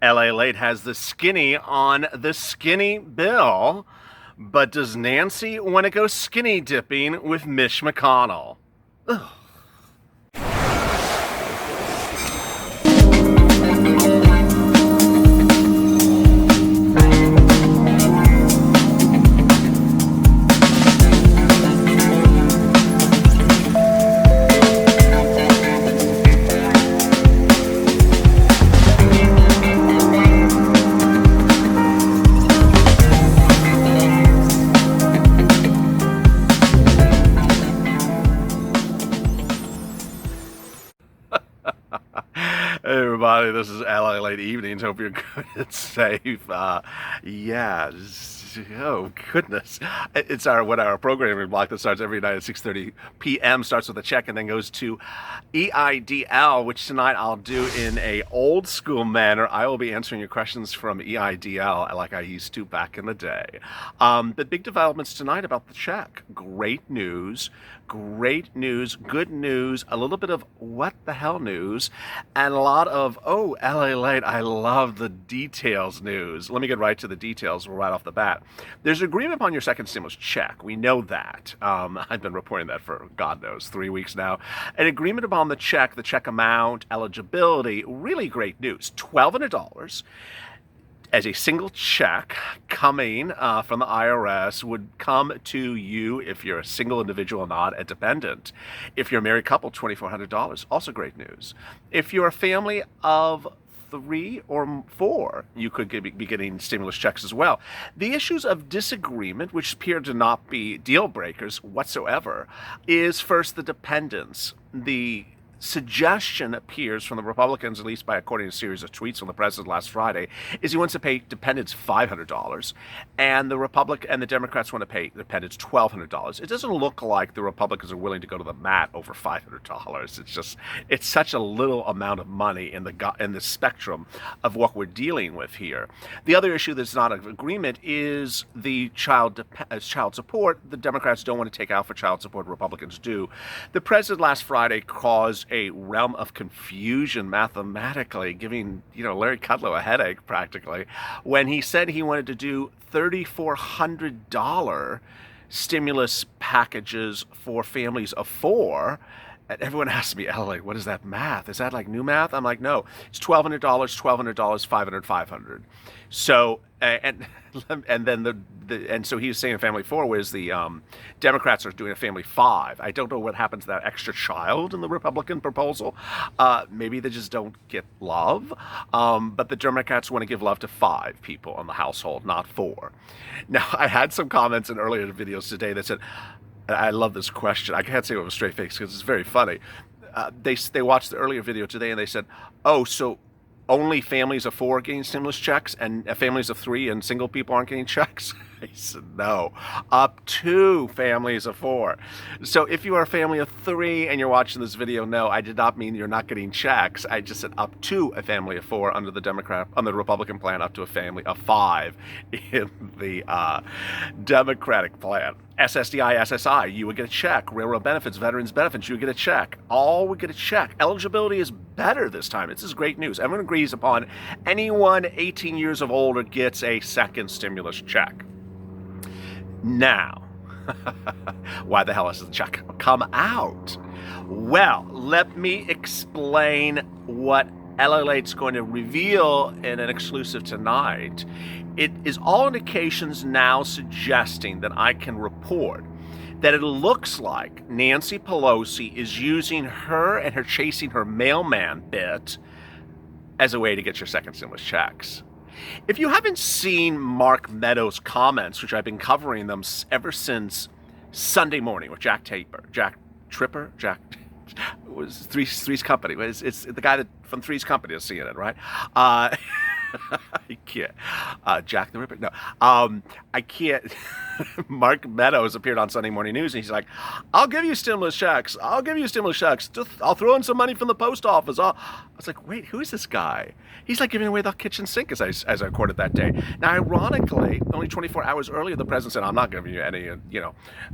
LALATE has the skinny on the skinny bill, but does Nancy want to go skinny dipping with Mitch McConnell? Ugh. Hey everybody, this is LALATE Evenings. Hope you're good and safe. Yeah, oh goodness. It's our 1 hour programming block that starts every night at 6:30 p.m. Starts with a check and then goes to EIDL, which tonight I'll do in a old school manner. I will be answering your questions from EIDL like I used to back in the day. But big developments tonight about the check. Great news, good news, a little bit of what the hell news, and a lot of, oh, LALATE, I love the details news. Let me get right to the details right off the bat. There's agreement on your second stimulus check. We know that. I've been reporting that for, God knows, 3 weeks now. An agreement upon the check amount, eligibility, really great news. $1,200 as a single check coming from the IRS would come to you if you're a single individual, not a dependent. If you're a married couple, $2,400, also great news. If you're a family of 3 or 4, you could be getting stimulus checks as well. The issues of disagreement, which appear to not be deal breakers whatsoever, is first the dependents. The suggestion appears from the Republicans, at least by according to a series of tweets from the president last Friday, is he wants to pay dependents $500, and the Democrats want to pay dependents $1,200. It doesn't look like the Republicans are willing to go to the mat over $500. It's such a little amount of money in the spectrum of what we're dealing with here. The other issue that's not an agreement is the child support. The Democrats don't want to take out for child support. Republicans do. The president last Friday caused a realm of confusion mathematically, giving Larry Kudlow a headache practically, when he said he wanted to do $3,400 stimulus packages for families of 4. And everyone asks me, like, what is that math? Is that like new math? I'm like, no, it's $1,200, $1,200, $500, $500. So, and then and so he's saying family 4, whereas the Democrats are doing a family 5. I don't know what happens to that extra child in the Republican proposal. Maybe they just don't get love. But the Democrats want to give love to 5 people in the household, not 4. Now, I had some comments in earlier videos today that said, I love this question. I can't say it with a straight face because it's very funny. They watched the earlier video today and they said, oh, so only families of 4 are getting stimulus checks and families of 3 and single people aren't getting checks? I said, no, up to families of 4. So if you are a family of 3 and you're watching this video, no, I did not mean you're not getting checks. I just said up to a family of 4 under the Republican plan, up to a family of 5 in the Democratic plan. SSDI, SSI, you would get a check. Railroad benefits, veterans benefits, you would get a check. All would get a check. Eligibility is better this time. This is great news. Everyone agrees upon anyone 18 years of older gets a second stimulus check. Now, why the hell has the check come out? Well, let me explain what LALATE's going to reveal in an exclusive tonight. It is all indications now suggesting that I can report that it looks like Nancy Pelosi is using her and her chasing her mailman bit as a way to get your second stimulus checks. If you haven't seen Mark Meadows' comments, which I've been covering them ever since Sunday morning with Jack Tripper, was Three's Company. It's the guy from Three's Company is seeing it, right? I can't. Jack the Ripper. No, I can't. Mark Meadows appeared on Sunday Morning News, and he's like, "I'll give you stimulus checks. I'll give you stimulus checks. I'll throw in some money from the post office." I was like, "Wait, who is this guy?" He's like giving away the kitchen sink, as I recorded that day. Now, ironically, only 24 hours earlier, the president said, "I'm not giving you any,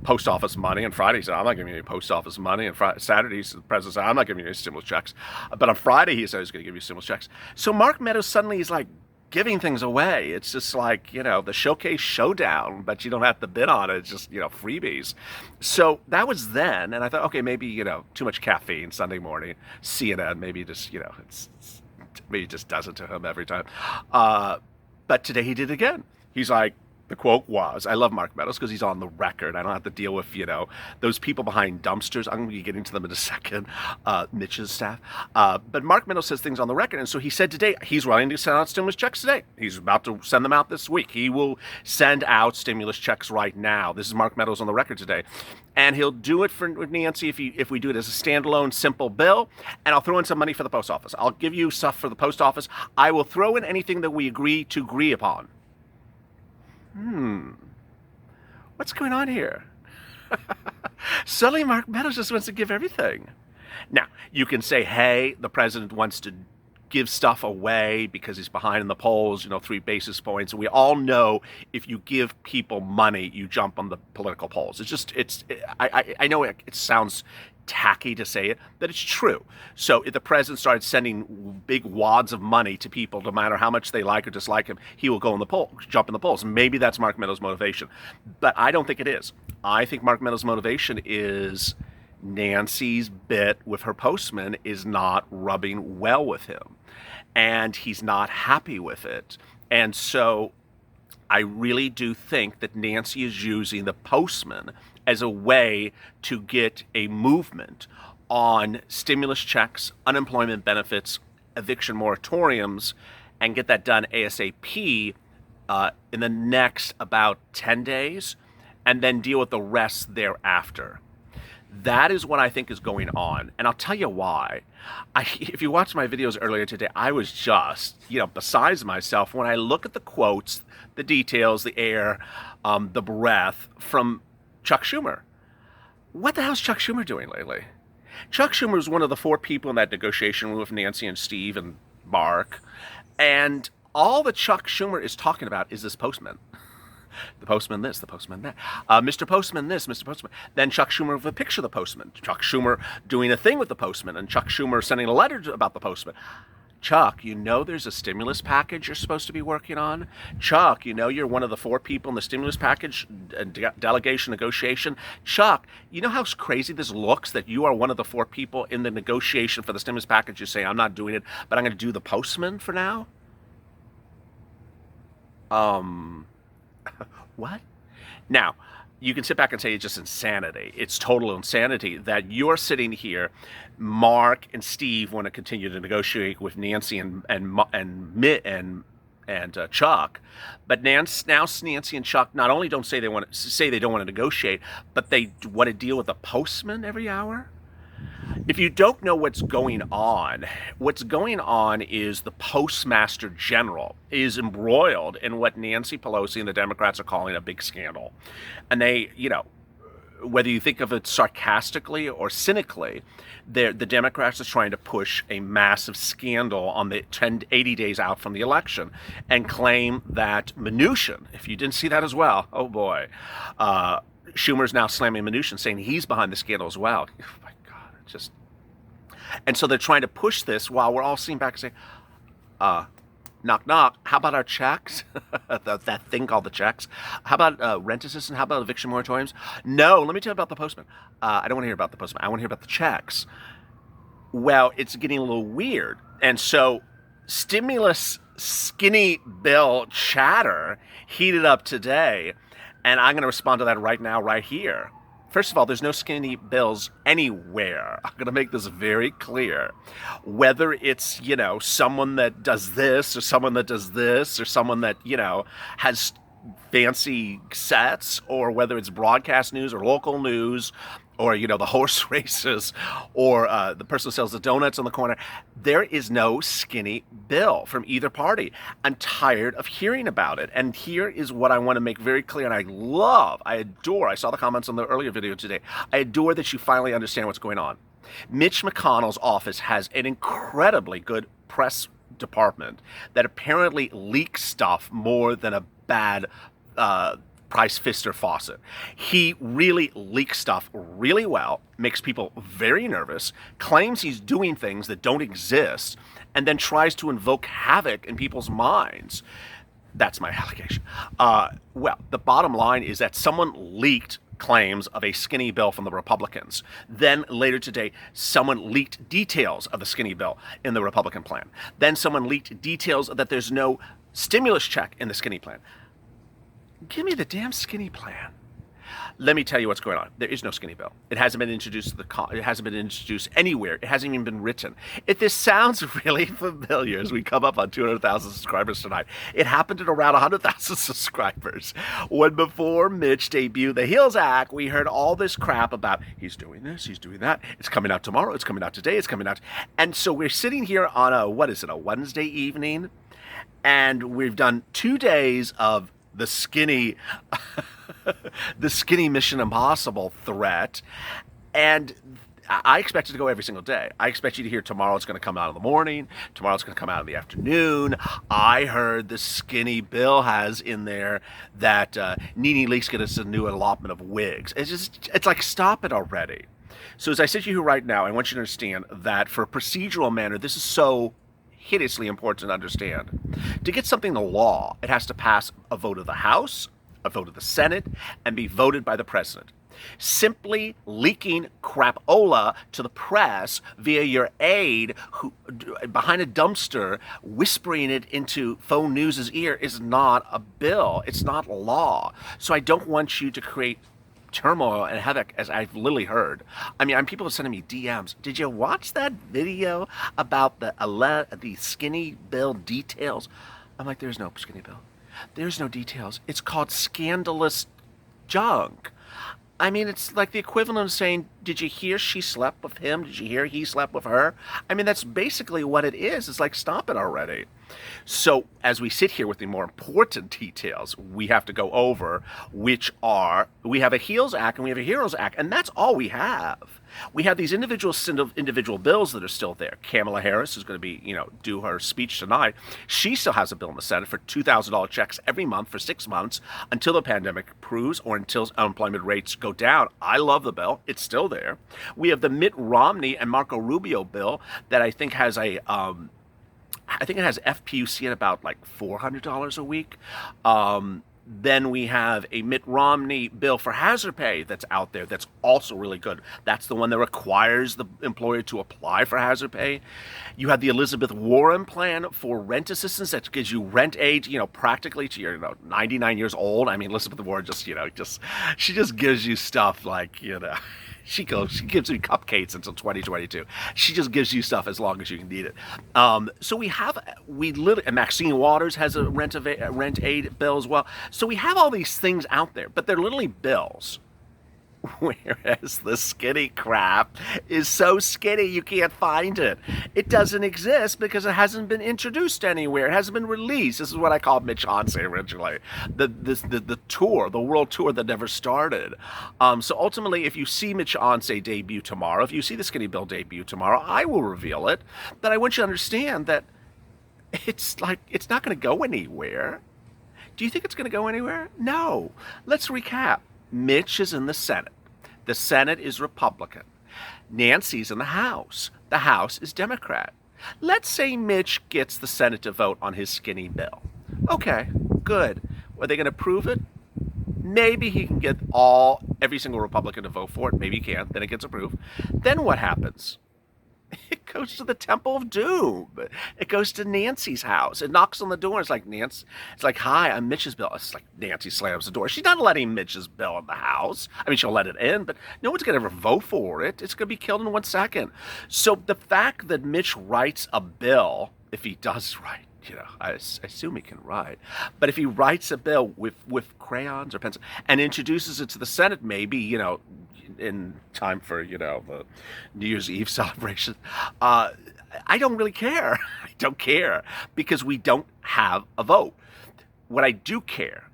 post office money." And Friday, he said, "I'm not giving you any post office money." And Saturday, the president said, "I'm not giving you any stimulus checks." But on Friday, he said he was going to give you stimulus checks. So Mark Meadows suddenly is like giving things away. It's just like, the showcase showdown, but you don't have to bid on it. It's just, freebies. So that was then. And I thought, okay, maybe, too much caffeine Sunday morning, CNN, maybe just, maybe just does it to him every time. But today he did it again. He's like, the quote was, I love Mark Meadows because he's on the record. I don't have to deal with, those people behind dumpsters. I'm going to be getting to them in a second, Mitch's staff. But Mark Meadows says things on the record. And so he said today, he's willing to send out stimulus checks today. He's about to send them out this week. He will send out stimulus checks right now. This is Mark Meadows on the record today. And he'll do it for Nancy if we do it as a standalone, simple bill. And I'll throw in some money for the post office. I'll give you stuff for the post office. I will throw in anything that we agree upon. What's going on here? Suddenly Mark Meadows just wants to give everything. Now, you can say, hey, the president wants to give stuff away because he's behind in the polls, 3 basis points. We all know if you give people money, you jump on the political polls. I know it sounds tacky to say it, but it's true. So if the president started sending big wads of money to people, no matter how much they like or dislike him, he will go in the poll, jump in the polls. Maybe that's Mark Meadows' motivation, but I don't think it is. I think Mark Meadows' motivation is Nancy's bit with her postman is not rubbing well with him, and he's not happy with it. And so I really do think that Nancy is using the postman as a way to get a movement on stimulus checks, unemployment benefits, eviction moratoriums, and get that done ASAP in the next about 10 days, and then deal with the rest thereafter. That is what I think is going on. And I'll tell you why. If you watched my videos earlier today, I was just, besides myself when I look at the quotes, the details, the air, the breath from Chuck Schumer. What the hell's Chuck Schumer doing lately? Chuck Schumer is one of the 4 people in that negotiation room with Nancy and Steve and Mark. And all that Chuck Schumer is talking about is this postman. The postman this, the postman that. Mr. Postman this, Mr. Postman. Then Chuck Schumer with a picture of the postman. Chuck Schumer doing a thing with the postman. And Chuck Schumer sending a letter about the postman. Chuck, there's a stimulus package you're supposed to be working on. Chuck, you're one of the 4 people in the stimulus package delegation negotiation. Chuck, you know how crazy this looks that you are one of the 4 people in the negotiation for the stimulus package. You say, I'm not doing it, but I'm going to do the postman for now? What? Now, you can sit back and say it's just insanity. It's total insanity that you're sitting here. Mark and Steve want to continue to negotiate with Nancy and Chuck, but now Nancy and Chuck not only don't say they want to negotiate, but they want to deal with the postman every hour. If you don't know what's going on is the Postmaster General is embroiled in what Nancy Pelosi and the Democrats are calling a big scandal. And they, whether you think of it sarcastically or cynically, the Democrats are trying to push a massive scandal on the 80 days out from the election and claim that Mnuchin, if you didn't see that as well, oh boy, Schumer's now slamming Mnuchin, saying he's behind the scandal as well. And so they're trying to push this while we're all sitting back and saying, knock, knock, how about our checks? that thing called the checks. How about rent assistance? How about eviction moratoriums? No, let me tell you about the postman. I don't want to hear about the postman. I want to hear about the checks. Well, it's getting a little weird. And so stimulus skinny bill chatter heated up today. And I'm going to respond to that right now, right here. First of all, there's no skinny bills anywhere. I'm going to make this very clear. Whether it's, someone that does this or someone that does this or someone that, has fancy sets, or whether it's broadcast news or local news or the horse races, or the person who sells the donuts on the corner. There is no skinny bill from either party. I'm tired of hearing about it. And here is what I want to make very clear. And I adore, I saw the comments on the earlier video today. I adore that you finally understand what's going on. Mitch McConnell's office has an incredibly good press department that apparently leaks stuff more than a bad Price Fister faucet. He really leaks stuff really well, makes people very nervous, claims he's doing things that don't exist, and then tries to invoke havoc in people's minds. That's my allegation. Well, the bottom line is that someone leaked claims of a skinny bill from the Republicans. Then later today, someone leaked details of the skinny bill in the Republican plan. Then someone leaked details that there's no stimulus check in the skinny plan. Give me the damn skinny plan. Let me tell you what's going on. There is no skinny bill. It hasn't been introduced it hasn't been introduced anywhere. It hasn't even been written. If this sounds really familiar as we come up on 200,000 subscribers tonight, it happened at around 100,000 subscribers. When before Mitch debuted the HEALS Act, we heard all this crap about he's doing this, he's doing that. It's coming out tomorrow. It's coming out today. It's coming out. And so we're sitting here on a Wednesday evening, and we've done 2 days of the skinny Mission Impossible threat, and I expect it to go every single day. I expect you to hear tomorrow it's going to come out in the morning, tomorrow it's going to come out in the afternoon. I heard the skinny bill has in there that Nene Leakes get us a new allotment of wigs. It's like, stop it already. So as I sit here right now, I want you to understand that for a procedural manner, this is so hideously important to understand. To get something to law, it has to pass a vote of the House, a vote of the Senate, and be voted by the President. Simply leaking crapola to the press via your aide who behind a dumpster, whispering it into Faux News' ear is not a bill. It's not law. So I don't want you to create turmoil and havoc, as I've literally heard. I mean, people are sending me DMs. Did you watch that video about the skinny bill details? I'm like, there's no skinny bill. There's no details. It's called scandalous junk. I mean, it's like the equivalent of saying, did you hear she slept with him? Did you hear he slept with her? I mean, that's basically what it is. It's like, stop it already. So as we sit here with the more important details, we have to go over, we have a HEALS Act and we have a HEROES Act, and that's all we have. We have these individual bills that are still there. Kamala Harris is going to be, do her speech tonight. She still has a bill in the Senate for $2,000 checks every month for 6 months until the pandemic improves or until unemployment rates go down. I love the bill. It's still there. We have the Mitt Romney and Marco Rubio bill that I think has it has FPUC at about like $400 a week. Then we have a Mitt Romney bill for hazard pay that's out there that's also really good. That's the one that requires the employer to apply for hazard pay. You have the Elizabeth Warren plan for rent assistance that gives you rent aid, practically to your 99 years old. I mean, Elizabeth Warren she just gives you stuff like, she gives you cupcakes until 2022. She just gives you stuff as long as you can need it. So and Maxine Waters has a rent aid bill as well. So we have all these things out there, but they're literally bills. Whereas the skinny crap is so skinny you can't find it. It doesn't exist because it hasn't been introduced anywhere. It hasn't been released. This is what I called Mnuchin originally. The tour, the world tour that never started. So ultimately, if you see Mnuchin debut tomorrow, if you see the skinny bill debut tomorrow, I will reveal it. But I want you to understand that it's not going to go anywhere. Do you think it's going to go anywhere? No. Let's recap. Mitch is in the Senate. The Senate is Republican. Nancy's in the House. The House is Democrat. Let's say Mitch gets the Senate to vote on his skinny bill. Okay, good. Are they going to approve it? Maybe he can get every single Republican to vote for it. Maybe he can't. Then it gets approved. Then what happens? It goes to the Temple of Doom. It goes to Nancy's house. It knocks on the door. It's like, Nancy. It's like, hi, I'm Mitch's bill. It's like Nancy slams the door. She's not letting Mitch's bill in the house. I mean, she'll let it in, but no one's going to ever vote for it. It's going to be killed in 1 second. So the fact that Mitch writes a bill, if he does write, I assume he can write. But if he writes a bill with crayons or pencil and introduces it to the Senate, maybe, in time for, the New Year's Eve celebration. I don't really care. I don't care because we don't have a vote. What I do care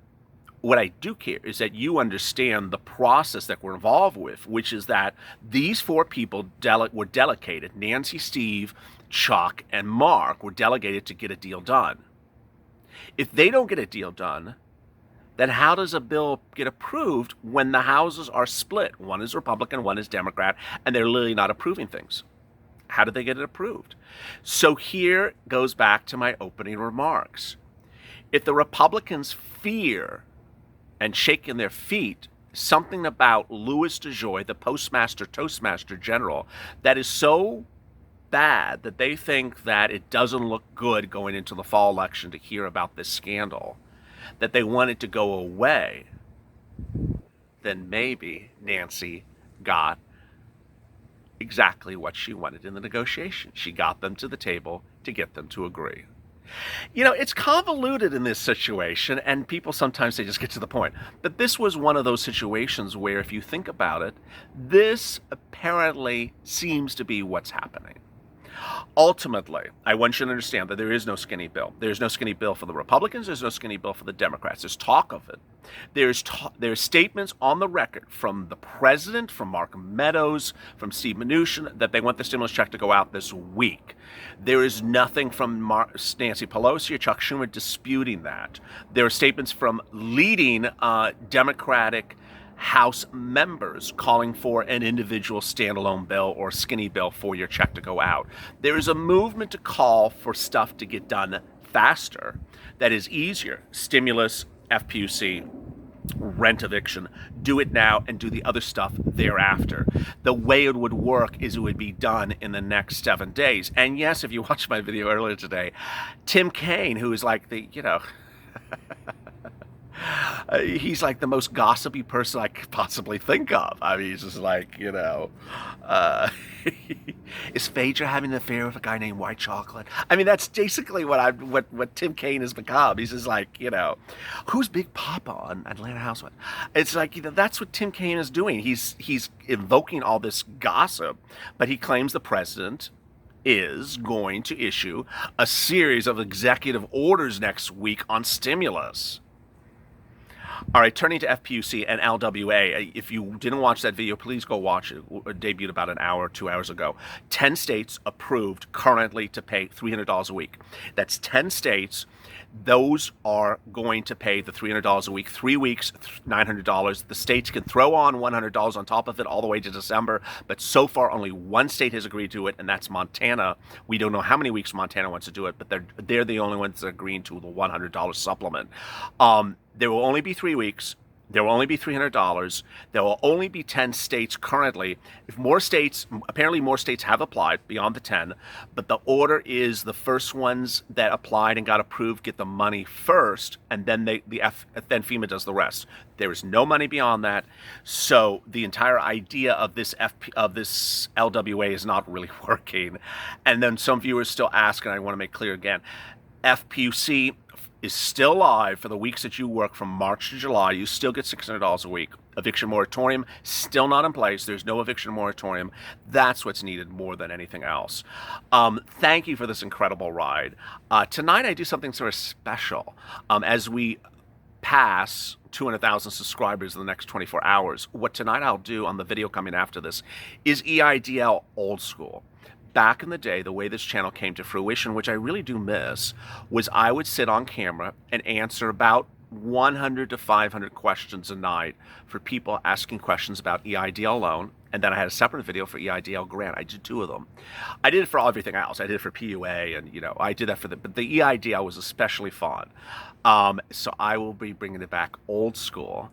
what I do care is that you understand the process that we're involved with, which is that these four people were delegated, Nancy, Steve, Chuck, and Mark were delegated to get a deal done. If they don't get a deal done, then how does a bill get approved when the houses are split? One is Republican, one is Democrat, and they're literally not approving things. How did they get it approved? So here goes back to my opening remarks. If the Republicans fear and shaking their feet something about Louis DeJoy, the Postmaster Toastmaster General, that is so bad that they think that it doesn't look good going into the fall election to hear about this scandal, that they want it to go away, then maybe Nancy got exactly what she wanted in the negotiation. She got them to the table to get them to agree. It's convoluted in this situation, and people sometimes they just get to the point. But this was one of those situations where, if you think about it, this apparently seems to be what's happening. Ultimately, I want you to understand that there is no skinny bill. There's no skinny bill for the Republicans. There's no skinny bill for the Democrats. There's talk of it. There's statements on the record from the president, from Mark Meadows, from Steve Mnuchin, that they want the stimulus check to go out this week. There is nothing from Nancy Pelosi or Chuck Schumer disputing that. There are statements from leading Democratic House members calling for an individual standalone bill or skinny bill for your check to go out. There is a movement to call for stuff to get done faster, that is easier. Stimulus, FPUC, rent eviction, do it now and do the other stuff thereafter. The way it would work is it would be done in the next 7 days. And yes, if you watched my video earlier today, Tim Kaine, who is like the, he's like the most gossipy person I could possibly think of. I mean, he's just like, is Phaedra having an affair with a guy named White Chocolate? I mean, that's basically what Tim Kaine has become. He's just like, who's Big Papa on Atlanta Housewives? It's like, that's what Tim Kaine is doing. He's invoking all this gossip, but he claims the president is going to issue a series of executive orders next week on stimulus. All right, turning to FPUC and LWA, if you didn't watch that video, please go watch it. It debuted about an hour, 2 hours ago. 10 states approved currently to pay $300 a week. That's 10 states. Those are going to pay the $300 a week, 3 weeks, $900. The states can throw on $100 on top of it all the way to December, but so far only one state has agreed to it, and that's Montana. We don't know how many weeks Montana wants to do it, but they're the only ones that are agreeing to the $100 supplement. There will only be 3 weeks. There will only be $300. There will only be 10 states currently. Apparently more states have applied beyond the 10, but the order is the first ones that applied and got approved get the money first, and then then FEMA does the rest. There is no money beyond that, so the entire idea of this LWA is not really working. And then some viewers still ask, and I want to make clear again, FPUC is still live for the weeks that you work from March to July. You still get $600 a week. Eviction moratorium still not in place. There's no eviction moratorium. That's what's needed more than anything else. Thank you for this incredible ride. Tonight I do something sort of special. As we pass 200,000 subscribers in the next 24 hours, what tonight I'll do on the video coming after this is EIDL old school. Back in the day, the way this channel came to fruition, which I really do miss, was I would sit on camera and answer about 100 to 500 questions a night for people asking questions about EIDL loan. And then I had a separate video for EIDL grant. I did 2 of them. I did it for everything else. I did it for PUA, and I did that for but the EIDL was especially fun. So I will be bringing it back old school.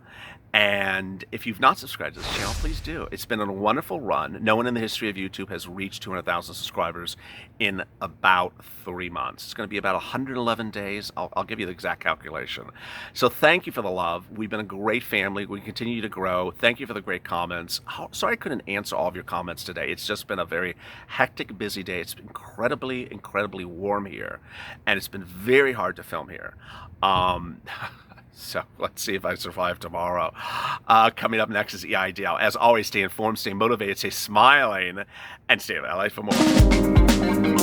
And if you've not subscribed to this channel, please do. It's been a wonderful run. No one in the history of YouTube has reached 200,000 subscribers in about 3 months. It's going to be about 111 days. I'll give you the exact calculation. So thank you for the love. We've been a great family. We continue to grow. Thank you for the great comments. Sorry I couldn't answer all of your comments today. It's just been a very hectic, busy day. It's been incredibly, incredibly warm here. And it's been very hard to film here. So let's see if I survive tomorrow. Coming up next is EIDL. As always, stay informed, stay motivated, stay smiling, and stay in LA for more.